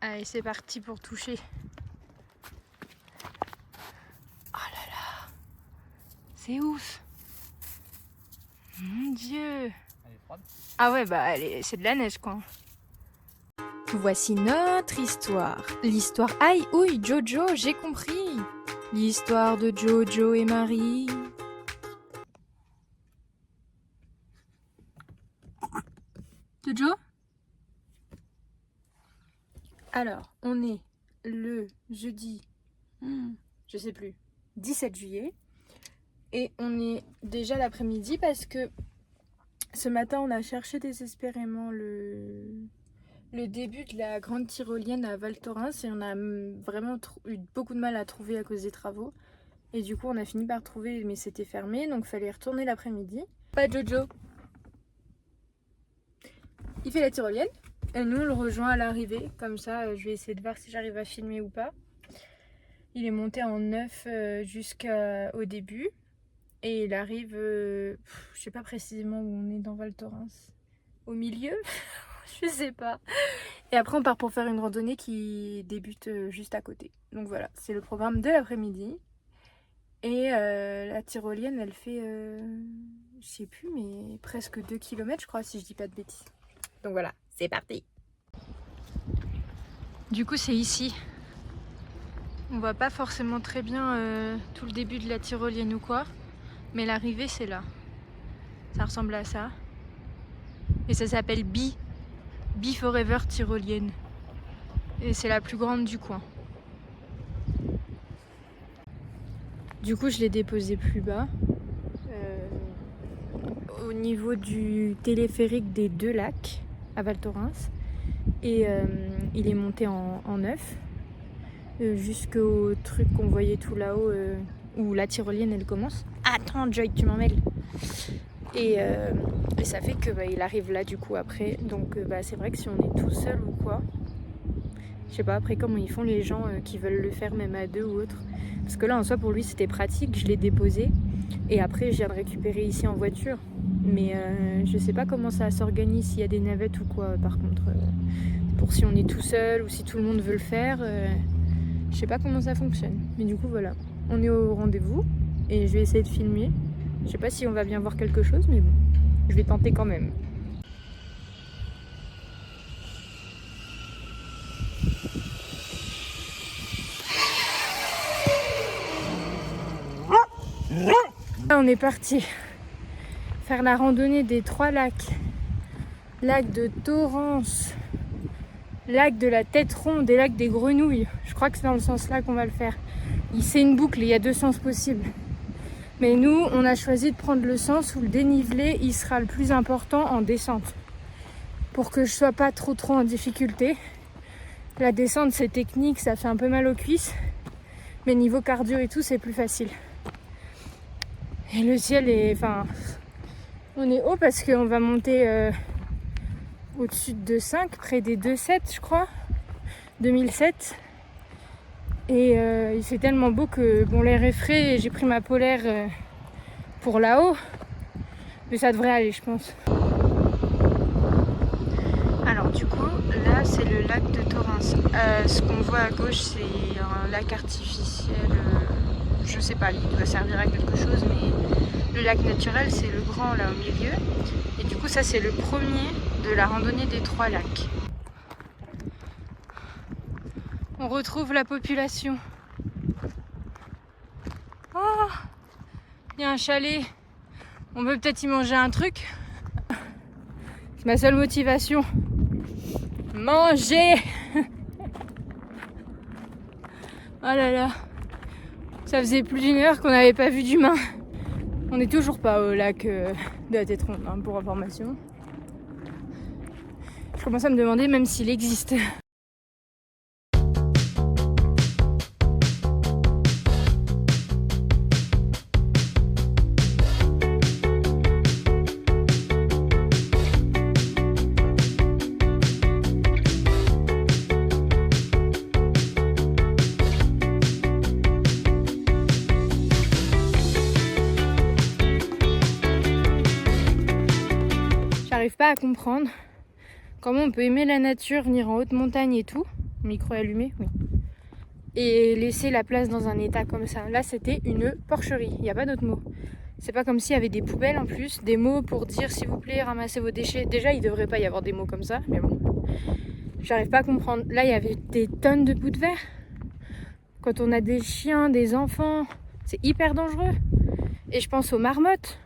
Allez, c'est parti pour toucher. Oh là là, c'est ouf. Mon Dieu. Elle est froide. Ah ouais, bah c'est de la neige quoi. Voici notre histoire. L'histoire Aïe Ouille Jojo, j'ai compris. L'histoire de Jojo et Marie. Jojo? Alors, on est le jeudi, je sais plus, 17 juillet. Et on est déjà l'après-midi parce que ce matin, on a cherché désespérément le début de la grande tyrolienne à Val Thorens et on a vraiment eu beaucoup de mal à trouver à cause des travaux. Et du coup, on a fini par trouver, mais c'était fermé, donc il fallait retourner l'après-midi. Pas Jojo. Il fait la tyrolienne et nous, on le rejoint à l'arrivée. Comme ça, je vais essayer de voir si j'arrive à filmer ou pas. Il est monté en 9 jusqu'au début. Et il arrive, je sais pas précisément où on est dans Val Thorens. Au milieu. Je sais pas. Et après on part pour faire une randonnée qui débute juste à côté. Donc voilà, c'est le programme de l'après-midi. Et la tyrolienne elle fait, je sais plus, mais presque 2 km je crois si je dis pas de bêtises. Donc voilà, c'est parti. Du coup c'est ici. On voit pas forcément très bien tout le début de la tyrolienne ou quoi. Mais l'arrivée c'est là. Ça ressemble à ça. Et ça s'appelle Be Forever Tyrolienne. Et c'est la plus grande du coin. Du coup, je l'ai déposé plus bas. Au niveau du téléphérique des deux lacs à Val Thorens. Et il est monté en 9. Jusqu'au truc qu'on voyait tout là-haut où la tyrolienne elle commence. Attends Joy, tu m'emmêles. Et ça fait que il arrive là du coup après. Donc c'est vrai que si on est tout seul ou quoi, je sais pas après comment ils font les gens qui veulent le faire même à deux ou autre. Parce que là en soi pour lui c'était pratique, je l'ai déposé et après je viens de récupérer ici en voiture. Mais je sais pas comment ça s'organise, s'il y a des navettes ou quoi par contre. Pour si on est tout seul ou si tout le monde veut le faire. Je sais pas comment ça fonctionne. Mais du coup voilà, on est au rendez-vous et je vais essayer de filmer. Je sais pas si on va bien voir quelque chose, mais bon, je vais tenter quand même. Là, on est parti faire la randonnée des 3 lacs. Lac de Thorens, lac de la Tête Ronde et lac des Grenouilles. Je crois que c'est dans le sens là qu'on va le faire. C'est une boucle, il y a 2 sens possibles. Mais nous, on a choisi de prendre le sens où le dénivelé, il sera le plus important en descente. Pour que je sois pas trop en difficulté. La descente, c'est technique, ça fait un peu mal aux cuisses. Mais niveau cardio et tout, c'est plus facile. Et le ciel est... Enfin, on est haut parce qu'on va monter au-dessus de 5, près des 2,7 je crois. 2007. Et il fait tellement beau que bon, l'air est frais et j'ai pris ma polaire pour là-haut. Mais ça devrait aller, je pense. Alors du coup, là c'est le lac de Thorens. Ce qu'on voit à gauche, c'est un lac artificiel. Je sais pas, il doit servir à quelque chose, mais le lac naturel, c'est le grand là au milieu. Et du coup, ça c'est le premier de la randonnée des 3 lacs. On retrouve la population. Oh, il y a un chalet. On peut peut-être y manger un truc. C'est ma seule motivation. Manger. Oh là là. Ça faisait plus d'1 heure qu'on n'avait pas vu d'humain. On n'est toujours pas au lac de la Tête Ronde, hein, pour information. Je commence à me demander même s'il existe. J'arrive pas à comprendre comment on peut aimer la nature, venir en haute montagne et tout, micro est allumé, oui. Et laisser la place dans un état comme ça. Là, c'était une porcherie, il n'y a pas d'autre mot. C'est pas comme s'il y avait des poubelles en plus, des mots pour dire s'il vous plaît, ramassez vos déchets. Déjà, il devrait pas y avoir des mots comme ça, mais bon. J'arrive pas à comprendre. Là, il y avait des tonnes de bouts de verre. Quand on a des chiens, des enfants, c'est hyper dangereux. Et je pense aux marmottes.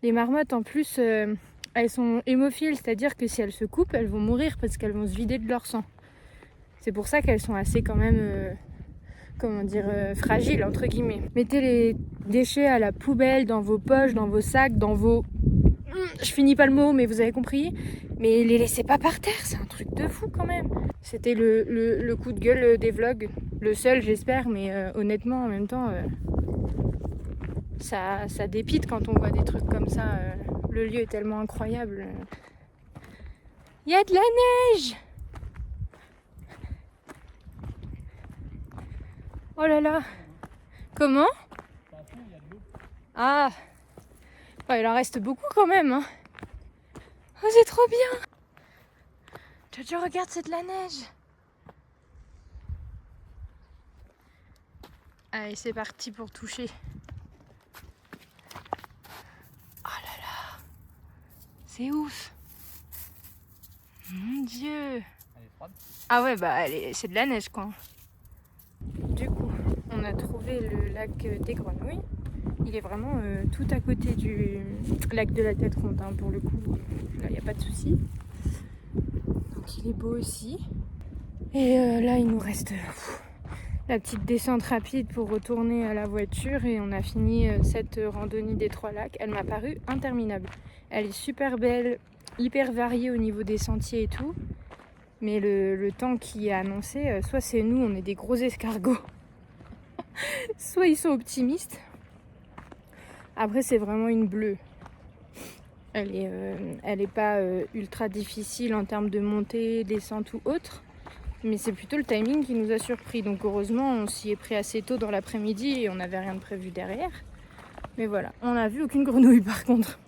Les marmottes, en plus, elles sont hémophiles, c'est-à-dire que si elles se coupent, elles vont mourir parce qu'elles vont se vider de leur sang. C'est pour ça qu'elles sont assez quand même, fragiles, entre guillemets. Mettez les déchets à la poubelle, dans vos poches, dans vos sacs, dans vos... Je finis pas le mot, mais vous avez compris. Mais les laissez pas par terre, c'est un truc de fou quand même. C'était le coup de gueule des vlogs. Le seul, j'espère, mais honnêtement, en même temps, ça dépite quand on voit des trucs comme ça. Le lieu est tellement incroyable. Il y a de la neige! Oh là là! Comment? Ah! Ouais, il en reste beaucoup quand même. Hein. Oh, c'est trop bien! Jojo, regarde, c'est de la neige! Allez, c'est parti pour toucher. Oh là là! C'est ouf! Mon Dieu! Elle est froide. Ah ouais, bah c'est de la neige quoi. Du coup, on a trouvé le lac des Grenouilles. Il est vraiment tout à côté du lac de la Tête Ronde, hein, pour le coup. Là, il n'y a pas de souci. Donc il est beau aussi. Et là, il nous reste la petite descente rapide pour retourner à la voiture. Et on a fini cette randonnée des 3 lacs. Elle m'a paru interminable. Elle est super belle, hyper variée au niveau des sentiers et tout. Mais le temps qui est annoncé, soit c'est nous, on est des gros escargots, soit ils sont optimistes. Après, c'est vraiment une bleue. Elle est pas ultra difficile en termes de montée, descente ou autre. Mais c'est plutôt le timing qui nous a surpris. Donc heureusement, on s'y est pris assez tôt dans l'après-midi et on n'avait rien de prévu derrière. Mais voilà, on n'a vu aucune grenouille par contre.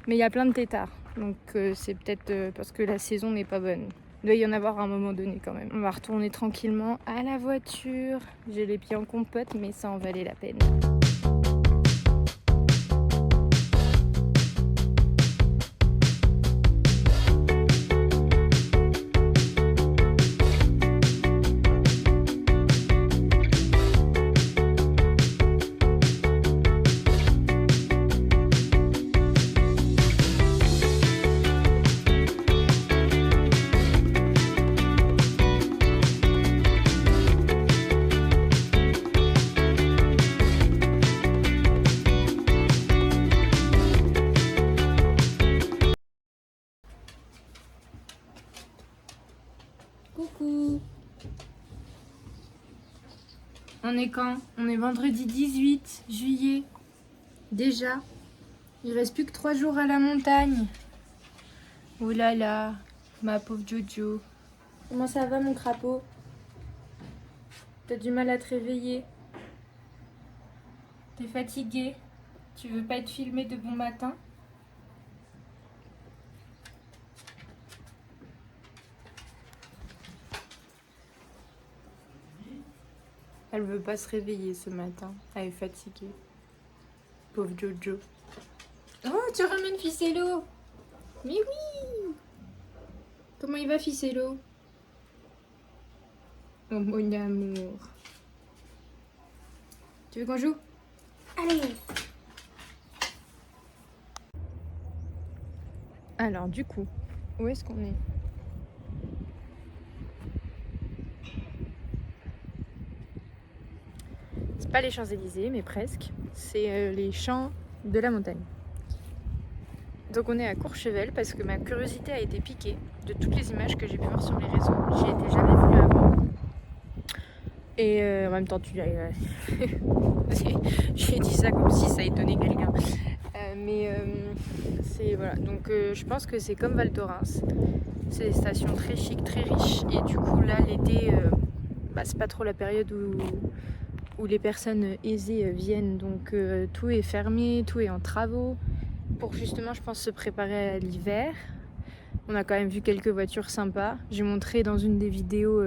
Mais il y a plein de têtards. Donc c'est peut-être parce que la saison n'est pas bonne. Il doit y en avoir à un moment donné quand même. On va retourner tranquillement à la voiture. J'ai les pieds en compote, mais ça en valait la peine. Coucou. On est quand? On est vendredi 18 juillet. Déjà. Il reste plus que 3 jours à la montagne. Oh là là, ma pauvre Jojo. Comment ça va mon crapaud? T'as du mal à te réveiller? T'es fatigué? Tu veux pas être filmé de bon matin? Elle veut pas se réveiller ce matin. Elle est fatiguée. Pauvre Jojo. Oh, tu ramènes Ficello. Mais oui. Comment il va Ficello? Oh mon amour. Tu veux qu'on joue? Allez. Alors du coup, où est-ce qu'on est? C'est pas les Champs-Élysées, mais presque. C'est les champs de la montagne. Donc on est à Courchevel parce que ma curiosité a été piquée de toutes les images que j'ai pu voir sur les réseaux. J'y étais jamais venue avant. Et en même temps, j'ai dit ça comme si ça étonnait quelqu'un. C'est voilà. Donc je pense que c'est comme Val Thorens. C'est des stations très chic, très riches. Et du coup là, l'été, c'est pas trop la période où les personnes aisées viennent. Donc tout est fermé, tout est en travaux. Pour justement, je pense, se préparer à l'hiver. On a quand même vu quelques voitures sympas. J'ai montré dans une des vidéos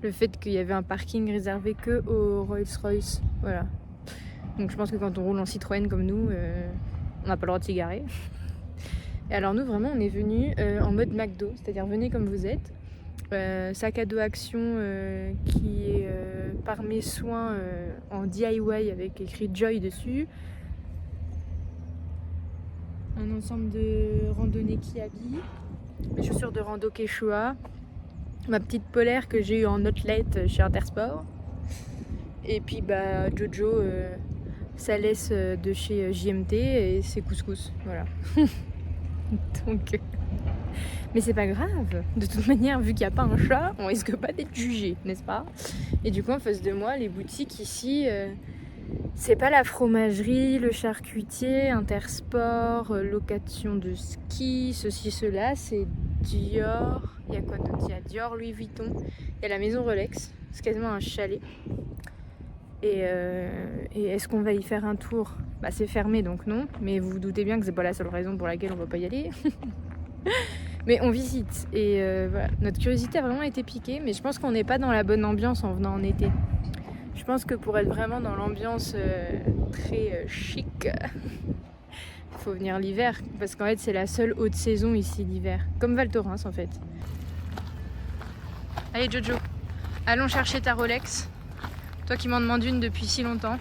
le fait qu'il y avait un parking réservé que aux Rolls-Royce. Voilà. Donc je pense que quand on roule en Citroën comme nous, on n'a pas le droit de s'y garer. Et alors nous vraiment on est venus en mode McDo, c'est-à-dire venez comme vous êtes. Sac à dos action qui est par mes soins en DIY avec écrit Joy dessus. Un ensemble de randonnées Kiabi, mes chaussures de rando Quechua, ma petite polaire que j'ai eue en outlet chez Intersport. Et puis bah Jojo, ça laisse de chez JMT et ses couscous, voilà. Donc, mais c'est pas grave, de toute manière, vu qu'il n'y a pas un chat, on risque pas d'être jugé, n'est-ce pas? Et du coup, en face de moi, les boutiques ici, c'est pas la fromagerie, le charcutier, Intersport, location de ski, ceci, cela, c'est Dior. Il y a quoi d'autre? Il y a Dior, Louis Vuitton, il y a la maison Rolex, c'est quasiment un chalet. Et est-ce qu'on va y faire un tour? Bah c'est fermé donc non, mais vous vous doutez bien que c'est pas la seule raison pour laquelle on va pas y aller. Mais on visite et voilà, notre curiosité a vraiment été piquée, mais je pense qu'on n'est pas dans la bonne ambiance en venant en été. Je pense que pour être vraiment dans l'ambiance très chic, il faut venir l'hiver, parce qu'en fait c'est la seule haute saison ici l'hiver, comme Val Thorens en fait. Allez Jojo, allons chercher ta Rolex. Toi qui m'en demandes une depuis si longtemps.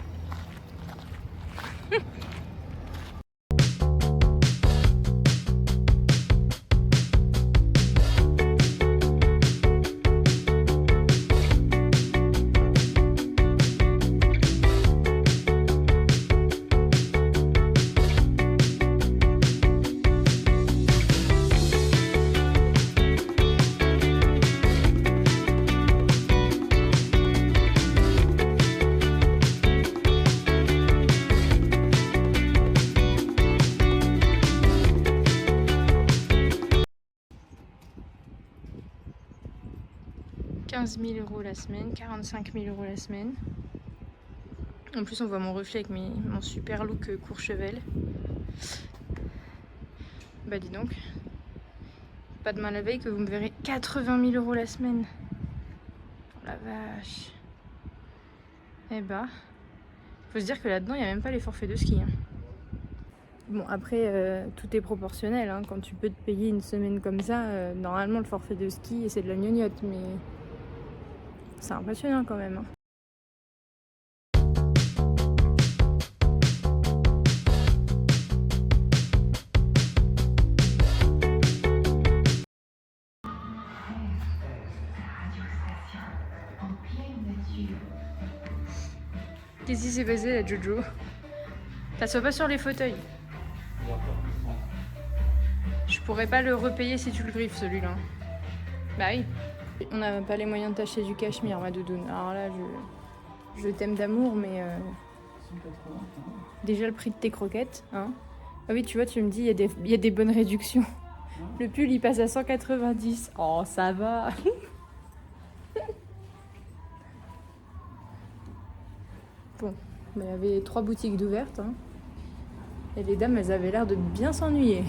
15 000 € la semaine, 45 000 € la semaine. En plus on voit mon reflet avec mon super look Courchevel. Bah dis donc, pas demain la veille que vous me verrez 80 000 € la semaine. Oh la vache. Eh bah, faut se dire que là-dedans il n'y a même pas les forfaits de ski. Hein. Bon après tout est proportionnel, hein. Quand tu peux te payer une semaine comme ça, normalement le forfait de ski c'est de la gnognotte, mais c'est impressionnant quand même. Hein. Qu'est-ce qui s'est passé là, Jojo? T'assois pas sur les fauteuils. Je pourrais pas le repayer si tu le griffes celui-là. Bah oui. On n'a pas les moyens de t'acheter du cachemire, ma doudoune. Alors là, je t'aime d'amour, mais déjà le prix de tes croquettes, hein. Ah oui, tu vois, tu me dis, il y a des bonnes réductions. Le pull, il passe à 190. Oh, ça va. Bon, il y avait 3 boutiques d'ouvertes, hein. Et les dames, elles avaient l'air de bien s'ennuyer.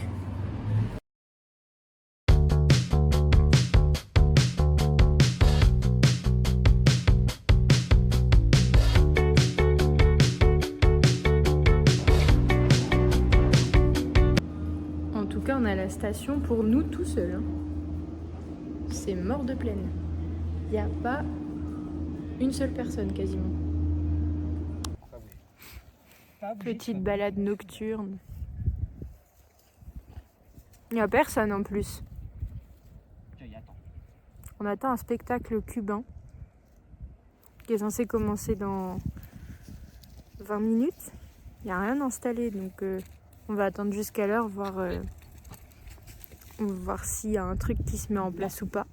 On a la station pour nous tout seuls. Hein. C'est mort de plaine. Il n'y a pas une seule personne quasiment. Petite balade nocturne. Il n'y a personne en plus. On attend un spectacle cubain qui est censé commencer dans 20 minutes. Il n'y a rien installé donc on va attendre jusqu'à l'heure voir s'il y a un truc qui se met en place ou pas.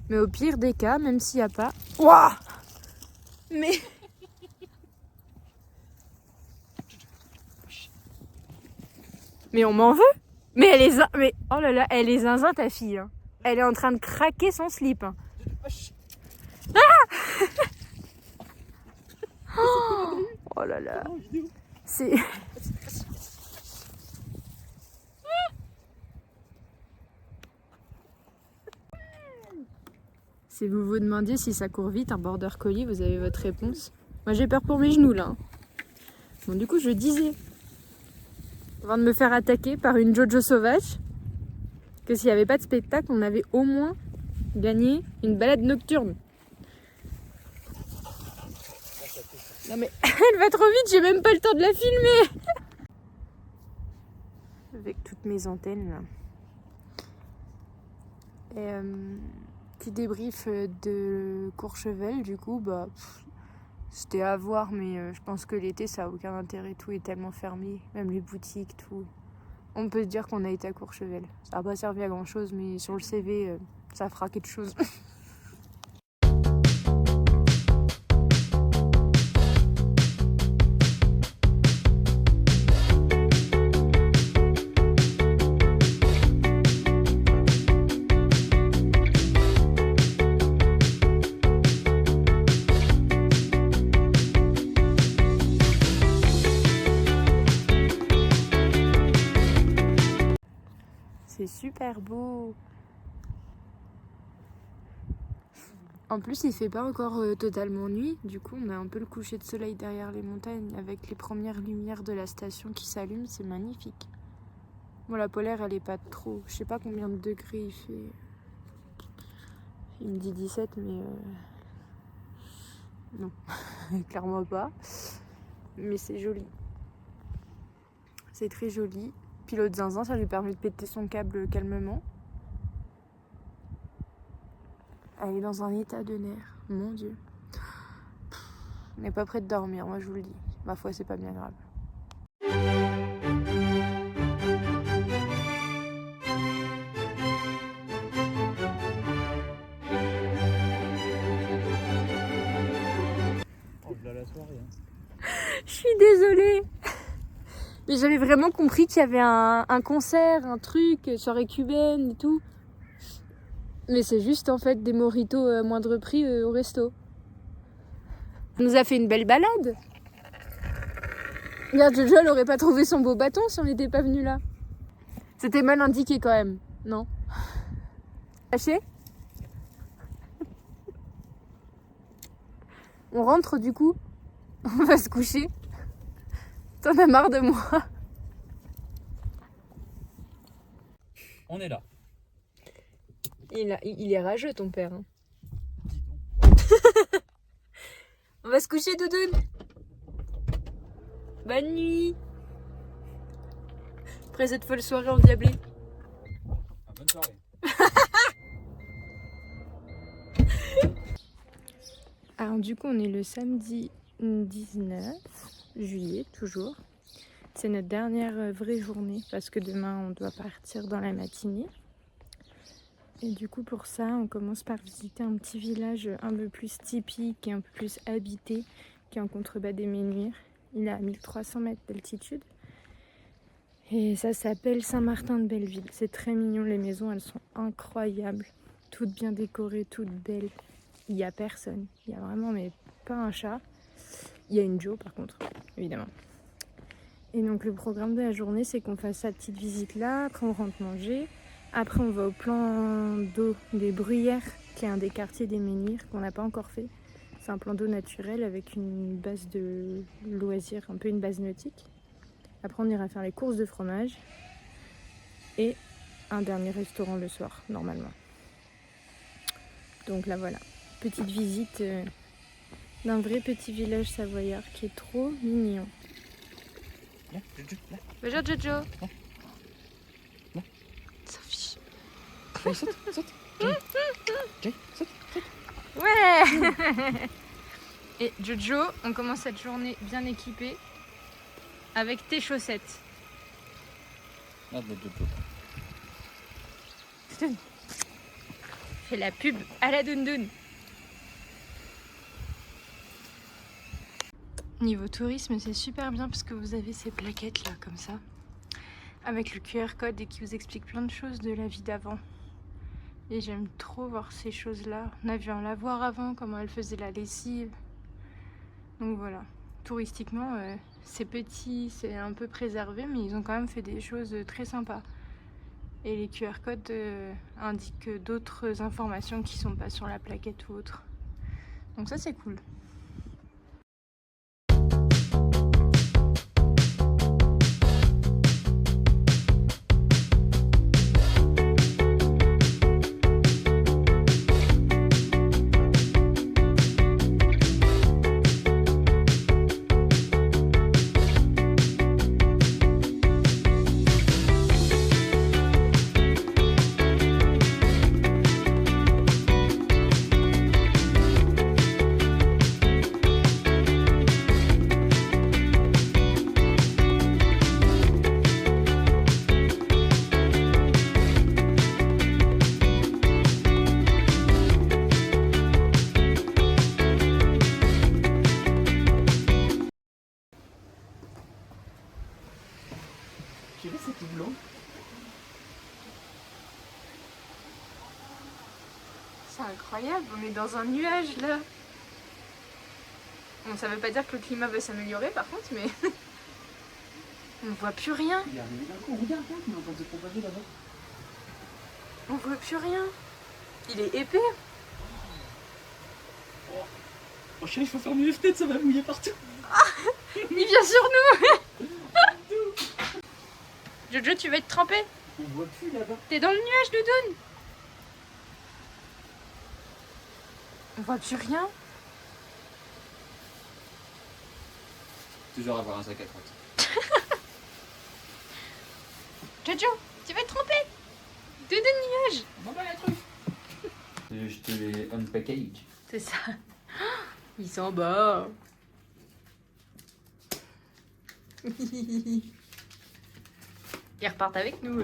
Mais au pire des cas, même s'il n'y a pas... Ouah! Mais on m'en veut? Mais elle est... Mais oh là là, elle est zinzin ta fille. Hein. Elle est en train de craquer son slip. Hein. Ah! Oh là là. C'est... Si vous vous demandiez si ça court vite, un border collie, vous avez votre réponse. Moi j'ai peur pour mes genoux là. Bon du coup je disais, avant de me faire attaquer par une Jojo sauvage, que s'il n'y avait pas de spectacle, on avait au moins gagné une balade nocturne. Non mais elle va trop vite, j'ai même pas le temps de la filmer. Avec toutes mes antennes là. Et petit débrief de Courchevel, du coup, bah c'était à voir, mais je pense que l'été ça a aucun intérêt, tout est tellement fermé, même les boutiques, tout. On peut se dire qu'on a été à Courchevel. Ça n'a pas servi à grand chose, mais sur le CV, ça fera quelque chose. C'est super beau. En plus, il fait pas encore totalement nuit. Du coup, on a un peu le coucher de soleil derrière les montagnes avec les premières lumières de la station qui s'allument. C'est magnifique. Bon, la polaire, elle est pas trop. Je sais pas combien de degrés il fait. Il me dit 17, mais non, clairement pas. Mais c'est joli. C'est très joli. Pilote zinzin, ça lui permet de péter son câble calmement. Elle est dans un état de nerfs, mon Dieu. On n'est pas près de dormir, moi je vous le dis. Ma foi, c'est pas bien grave. Oh, là la soirée. Hein. Je suis désolée. Mais j'avais vraiment compris qu'il y avait un concert, un truc, soirée cubaine et tout. Mais c'est juste en fait des mojitos à moindre prix au resto. On nous a fait une belle balade. Regarde, Jojo, elle aurait pas trouvé son beau bâton si on n'était pas venu là. C'était mal indiqué quand même, non? Caché? On rentre du coup. On va se coucher. T'en as marre de moi? On est là. Il est rageux ton père. Hein. Dis donc. On va se coucher, doudoune. Bonne nuit. Après cette folle soirée endiablée. Ah, bonne soirée. Alors du coup on est le samedi 19 juillet toujours. C'est notre dernière vraie journée parce que demain on doit partir dans la matinée. Et du coup pour ça on commence par visiter un petit village un peu plus typique et un peu plus habité qui est en contrebas des Menhirs. Il est à 1300 mètres d'altitude. Et ça s'appelle Saint-Martin-de-Belleville. C'est très mignon, les maisons elles sont incroyables. Toutes bien décorées, toutes belles. Il n'y a personne. Il y a vraiment mais pas un chat. Il y a une Jo par contre, évidemment. Et donc le programme de la journée c'est qu'on fasse cette petite visite là. Après on rentre manger. Après on va au plan d'eau des Bruyères qui est un des quartiers des Menhirs qu'on n'a pas encore fait. C'est un plan d'eau naturel avec une base de loisirs, un peu une base nautique. Après on ira faire les courses de fromage. Et un dernier restaurant le soir normalement. Donc là voilà. Petite visite d'un vrai petit village savoyard qui est trop mignon. Là, Jojo, là. Bonjour Jojo. Là. Sophie. Allez, saute, saute. Jay, saute, saute. Ouais. Et Jojo, on commence cette journée bien équipée avec tes chaussettes. Ah, de Jojo. Fais la pub à la Doundoun. Niveau tourisme, c'est super bien parce que vous avez ces plaquettes là comme ça avec le QR code et qui vous explique plein de choses de la vie d'avant. Et j'aime trop voir ces choses là. On a vu un lavoir avant, comment elle faisait la lessive. Donc voilà, touristiquement c'est petit, c'est un peu préservé mais ils ont quand même fait des choses très sympas. Et les QR codes indiquent d'autres informations qui sont pas sur la plaquette ou autre. Donc ça c'est cool. Tu vois, c'est tout blanc. C'est incroyable, on est dans un nuage là. Bon, ça veut pas dire que le climat va s'améliorer par contre, mais on voit plus rien. Il est arrivé d'un coup. Regarde, il est en train de se propager là-bas. On voit plus rien. Il est épais. Oh chérie, il faut fermer les fenêtres, ça va mouiller partout. Il vient sur nous. Jojo, tu vas être trempé. On voit plus là-bas. T'es dans le nuage, Doudoune. On voit plus rien. Toujours avoir un sac à crotte. Jojo, tu vas être trempé. Doudoune nuage. Bon bah la truffe. Je te les unpackage. C'est ça. Il s'en bat. Ils repartent avec nous.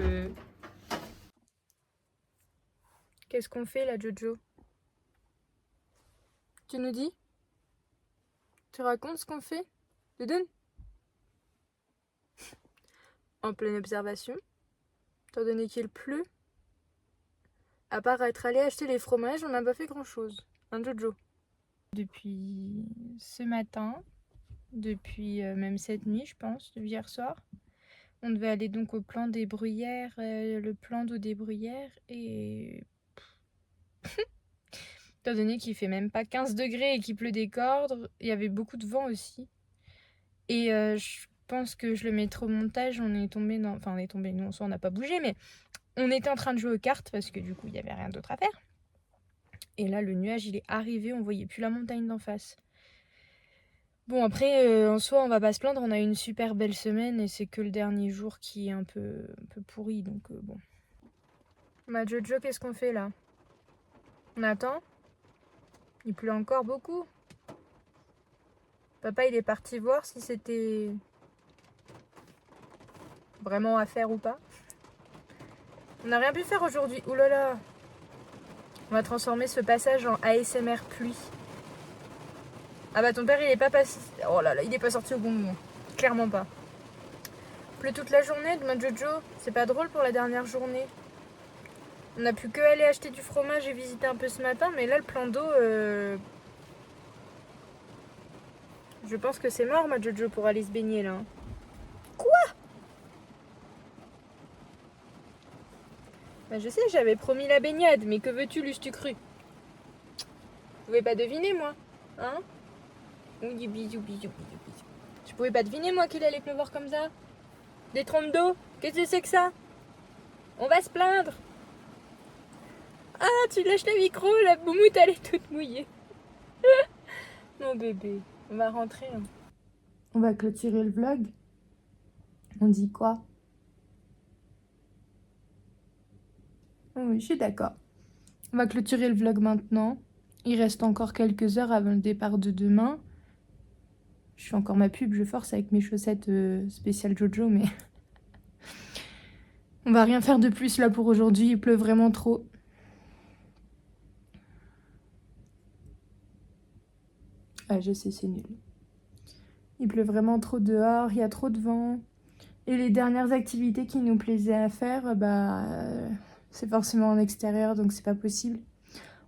Qu'est-ce qu'on fait là, Jojo? Tu nous dis? Tu racontes ce qu'on fait? Doudoune? En pleine observation, étant donné qu'il pleut, à part être allé acheter les fromages, on n'a pas fait grand-chose. Hein, Jojo? Depuis ce matin, depuis même cette nuit, je pense, depuis hier soir, on devait aller donc au plan des bruyères, le plan d'eau des bruyères, et étant donné qu'il fait même pas 15 degrés et qu'il pleut des cordes, il y avait beaucoup de vent aussi. Et je pense que je le mettrai au montage, on est tombé dans... Enfin, on est tombé, nous, en soi, on n'a pas bougé, mais on était en train de jouer aux cartes parce que du coup, il n'y avait rien d'autre à faire. Et là, le nuage, il est arrivé, on voyait plus la montagne d'en face. Bon, après, en soi, on va pas se plaindre, on a eu une super belle semaine et c'est que le dernier jour qui est un peu pourri, donc bon. Ma Jojo, qu'est-ce qu'on fait là? On attend? Il pleut encore beaucoup. Papa, il est parti voir si c'était vraiment à faire ou pas. On n'a rien pu faire aujourd'hui. Ouh là là. On va transformer ce passage en ASMR pluie. Ah bah ton père, il est pas passé. Oh là là, il est pas sorti au bon moment. Clairement pas. Pleut toute la journée, demain Jojo. C'est pas drôle pour la dernière journée. On a pu que aller acheter du fromage et visiter un peu ce matin, mais là le plan d'eau, je pense que c'est mort, ma Jojo, pour aller se baigner là. Quoi? Bah, je sais, j'avais promis la baignade, mais que veux-tu, l'eusse-tu cru? Je pouvais pas deviner, moi. Hein? Oui, bisous, bisous, bisous, bisous. Je pouvais pas deviner, moi, qu'il allait pleuvoir comme ça. Des trompes d'eau? Qu'est-ce que c'est que ça? On va se plaindre. Ah, tu lâches le micro, la boumoute, elle est toute mouillée. Mon bébé, on va rentrer. Hein. On va clôturer le vlog. On dit quoi? Oh oui, je suis d'accord. On va clôturer le vlog maintenant. Il reste encore quelques heures avant le départ de demain. Je fais encore ma pub, je force avec mes chaussettes spéciales Jojo, mais... On va rien faire de plus là pour aujourd'hui, il pleut vraiment trop. Ah, je sais, c'est nul. Il pleut vraiment trop dehors, il y a trop de vent. Et les dernières activités qui nous plaisaient à faire, c'est forcément en extérieur, donc c'est pas possible.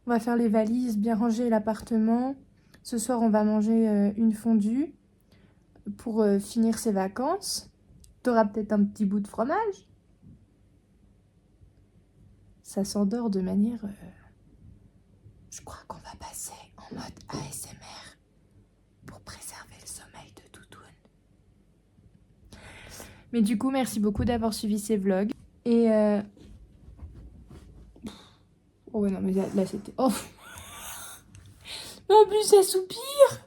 On va faire les valises, bien ranger l'appartement. Ce soir, on va manger une fondue pour finir ses vacances. T'auras peut-être un petit bout de fromage. ça s'endort de manière... Je crois qu'on va passer en mode ASMR pour préserver le sommeil de Toutoune. Mais du coup, merci beaucoup d'avoir suivi ces vlogs. Et oh ouais, non, mais là c'était... Oh. En plus, elle soupire.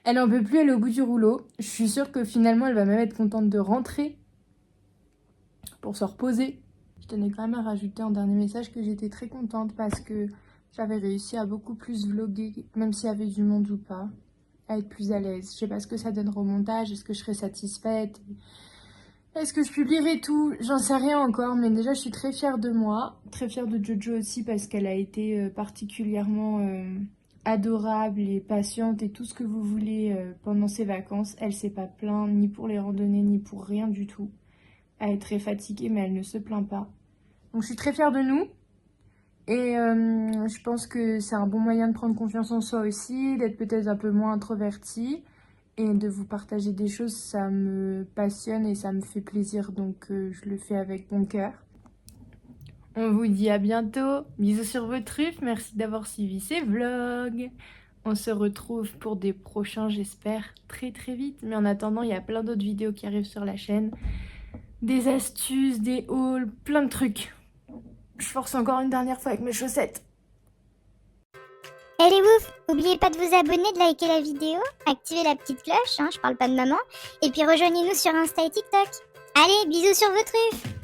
Elle en peut plus, elle est au bout du rouleau. Je suis sûre que finalement, elle va même être contente de rentrer pour se reposer. Je tenais quand même à rajouter en dernier message que j'étais très contente parce que j'avais réussi à beaucoup plus vlogger, même s'il y avait du monde ou pas, à être plus à l'aise. Je sais pas ce que ça donnera au montage, est-ce que je serai satisfaite, est-ce que je publierai tout, j'en sais rien encore, mais déjà je suis très fière de moi, très fière de Jojo aussi parce qu'elle a été particulièrement adorable et patiente et tout ce que vous voulez pendant ses vacances. Elle s'est pas plainte ni pour les randonnées ni pour rien du tout. Elle est très fatiguée mais elle ne se plaint pas. Donc je suis très fière de nous. Et je pense que c'est un bon moyen de prendre confiance en soi aussi, d'être peut-être un peu moins introvertie et de vous partager des choses, ça me passionne et ça me fait plaisir, donc je le fais avec bon cœur. On vous dit à bientôt, bisous sur vos truffes, merci d'avoir suivi ces vlogs. On se retrouve pour des prochains, j'espère, très très vite. Mais en attendant, il y a plein d'autres vidéos qui arrivent sur la chaîne. Des astuces, des hauls, plein de trucs. Je force encore une dernière fois avec mes chaussettes. Elle est ouf! N'oubliez pas de vous abonner, de liker la vidéo, activer la petite cloche, je parle pas de maman, et puis rejoignez-nous sur Insta et TikTok. Allez, bisous sur vos truffes!